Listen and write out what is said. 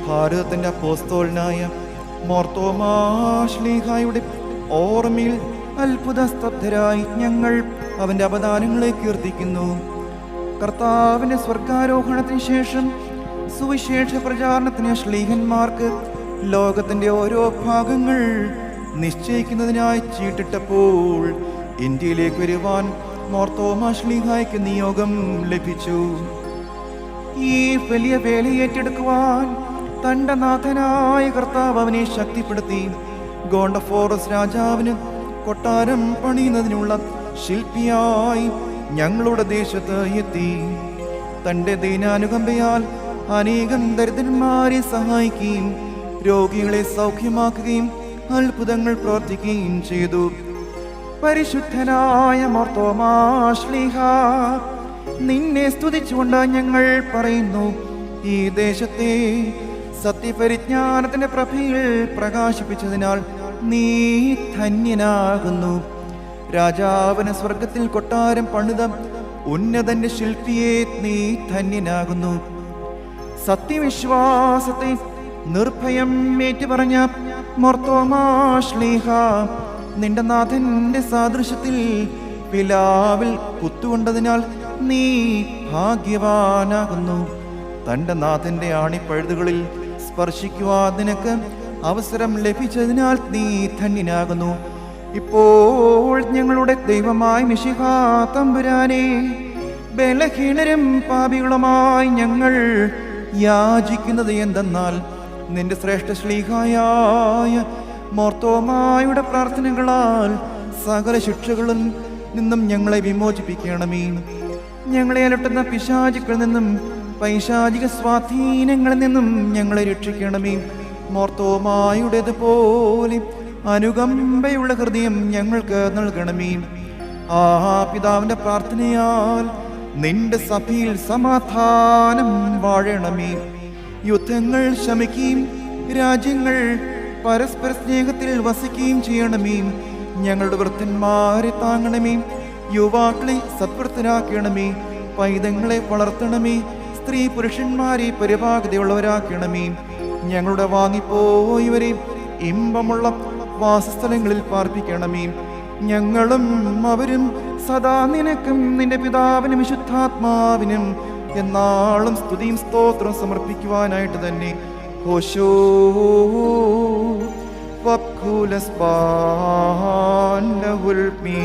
ഭാരതത്തിൻ്റെ അപ്പോസ്തലനായ മാർത്തോമാ ശ്ലീഹായുടെ ഓർമ്മയിൽ അത്ഭുത സ്തബ്ധരായി ഞങ്ങൾ അവൻ്റെ അവദാനങ്ങളെ കീർത്തിക്കുന്നു. കർത്താവിൻ്റെ സ്വർഗാരോഹണത്തിന് ശേഷം സുവിശേഷ പ്രചാരണത്തിന് ശ്ലീഹന്മാർക്ക് ലോകത്തിൻ്റെ ഓരോ ഭാഗങ്ങൾ നിശ്ചയിക്കുന്നതിനായി ചീട്ടിട്ടപ്പോൾ ഇന്ത്യയിലേക്ക് വരുവാൻ മാർത്തോമാ ശ്ലീഹായ്ക്ക് നിയോഗം ലഭിച്ചു. ഈ വലിയ വേല ഏറ്റെടുക്കുവാൻ തൻ്റെ നാഥനായ കർത്താവ് അവനെ ശക്തിപ്പെടുത്തി. ഗോണ്ടഫോറസ് രാജാവിന് കൊട്ടാരം പണിയുന്നതിനുള്ള ശില്പിയായി ഞങ്ങളുടെ ദേശത്ത് എത്തി. തൻ്റെ ദീനാനുകമ്പയാൽ അനേകം ദരിദ്രന്മാരെ സഹായിക്കുകയും രോഗികളെ സൗഖ്യമാക്കുകയും അത്ഭുതങ്ങൾ പ്രവർത്തിക്കുകയും ചെയ്തു. പരിശുദ്ധനായ മാർത്തോമാ ശ്ലീഹാ, നിന്നെ സ്തുതിച്ചുകൊണ്ട് ഞങ്ങൾ പറയുന്നു. ഈ ദേശത്തെ സത്യപരിജ്ഞാനത്തിന്റെ പ്രഭയിൽ പ്രകാശിപ്പിച്ചതിനാൽ നീ ധന്യനാകുന്നു. രാജാവിന് സ്വർഗത്തിൽ കൊട്ടാരം പണിത ഉന്നതന്റെ ശില്പിയെ നീ ധന്യനാകുന്നു. സത്യവിശ്വാസത്തെ നിർഭയം ഏറ്റുപറഞ്ഞ മാർത്തോമാ ശ്ലീഹാ, നിന്റെ നാഥന്റെ സാദൃശ്യത്തിൽ പിലാവിൽ കുത്തുകൊണ്ടതിനാൽ നീ ഭാഗ്യവാനാകുന്നു. തൻ്റെ നാഥന്റെ ആണിപ്പഴുതുകളിൽ സ്പർശിക്കുവാൻ നിനക്ക് അവസരം ലഭിച്ചതിനാൽ നീ ധന്യനാകുന്നു. ഇപ്പോൾ ഞങ്ങളുടെ ദൈവമായ മിശിഹാ തമ്പുരാനെ, ബലഹീനരും പാപികളുമായി ഞങ്ങൾ യാചിക്കുന്നത് എന്തെന്നാൽ നിന്റെ ശ്രേഷ്ഠ ശ്ലീഹായായ മാർത്തോമായുടെ പ്രാർത്ഥനകളാൽ സകല ശിക്ഷകളിൽ നിന്നും ഞങ്ങളെ വിമോചിപ്പിക്കണമേ. ഞങ്ങളെ അലട്ടുന്ന പിശാചുക്കളിൽ നിന്നും പൈശാചിക സ്വാധീനങ്ങളിൽ നിന്നും ഞങ്ങളെ രക്ഷിക്കണമേ. മാർത്തോമായുടേതുപോലെ അനുകമ്പയുള്ള ഹൃദയം ഞങ്ങൾക്ക് നൽകണമേ. ആ പിതാവിന്റെ പ്രാർത്ഥനയാൽ നിന്റെ സഭയിൽ സമാധാനം വാഴണമേ. യുദ്ധങ്ങൾ ശമിക്കുകയും രാജ്യങ്ങൾ പരസ്പര സ്നേഹത്തിൽ വസിക്കുകയും ചെയ്യണമേ. ഞങ്ങളുടെ വൃദ്ധന്മാരെ താങ്ങണമേ, യുവാക്കളെ സത്വൃത്തരാക്കണമേ, പൈതങ്ങളെ വളർത്തണമേ, സ്ത്രീ പുരുഷന്മാരെ പരിപാകതയുള്ളവരാക്കണമേ. ഞങ്ങളുടെ വാങ്ങിപ്പോയവരെ ഇമ്പമുള്ള വാസസ്ഥലങ്ങളിൽ പാർപ്പിക്കണമേ. ഞങ്ങളും അവരും സദാ നിനക്കും നിന്റെ പിതാവിനും വിശുദ്ധാത്മാവിനും എന്നാളും സ്തുതിയും സ്തോത്രം സമർപ്പിക്കുവാനായിട്ട് തന്നെ. ഹോശോ വബ്ഖുലസ്ബാൻ ലഹുൽ മീ